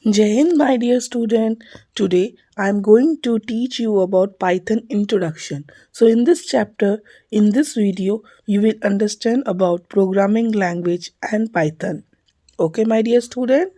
Jai Hind, my dear student. Today I am going to teach you about Python introduction. So in this chapter, in this video, you will understand about programming language and Python. Okay, my dear student.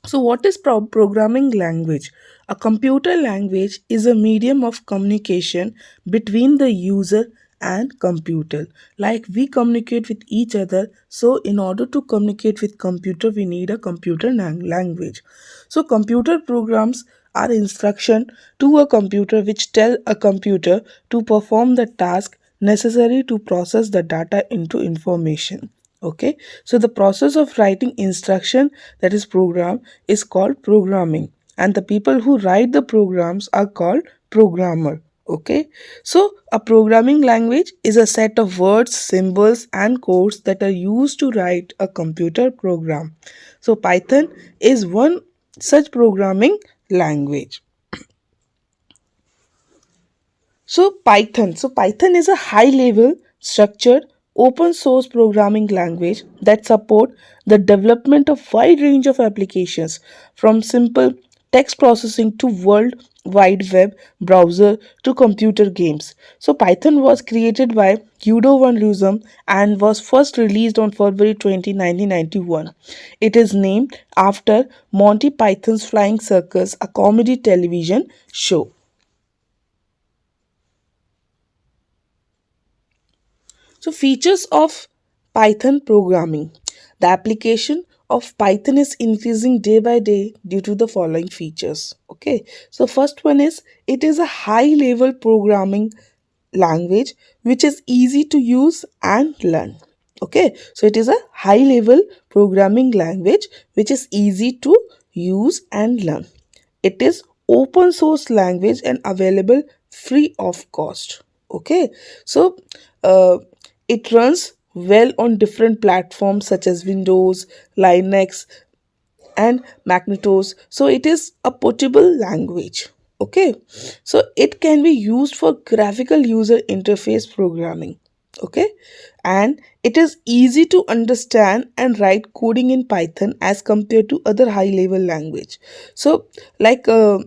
So, what is programming language? A computer language is a medium of communication between the user and computer. Like we communicate with each other, so in order to communicate with computer, we need a computer language. So, computer programs are instruction to a computer which tell a computer to perform the task necessary to process the data into information. Okay, so the process of writing instruction, that is program, is called programming, and the people who write the programs are called programmer. Okay, so a programming language is a set of words, symbols and codes that are used to write a computer program. So Python is one such programming language. So Python is a high level structured open source programming language that support the development of wide range of applications, from simple text processing to world wide web browser to computer games. So Python was created by Udo van Rossum and was first released on February 20, 1991. It is named after Monty Python's Flying Circus, a comedy television show. So, features of Python programming. The application of Python is increasing day by day due to the following features. Okay, so first one is it is a high level programming language which is easy to use and learn. Okay, so it is a high level programming language which is easy to use and learn. It is open source language and available free of cost. Okay, so uh, it runs well on different platforms such as Windows, Linux and Macintosh. So it is a portable language. Okay, so it can be used for graphical user interface programming. Okay, and it is easy to understand and write coding in Python as compared to other high level language. So like uh,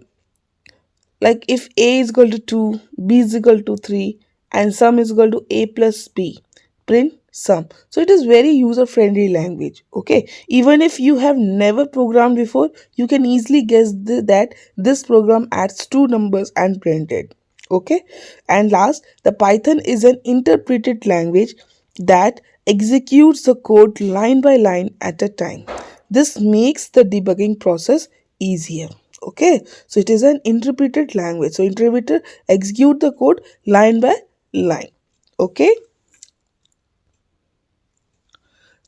like if a is equal to 2, b is equal to 3 and sum is equal to a plus b, print sum. So it is very user friendly language. Okay, even if you have never programmed before, you can easily guess that this program adds two numbers and print it. Okay, and last, the Python is an interpreted language that executes the code line by line at a time. This makes the debugging process easier. Okay, so it is an interpreted language, so interpreter execute the code line by line. Okay,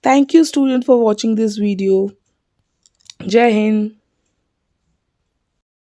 thank you student for watching this video. Jai Hind.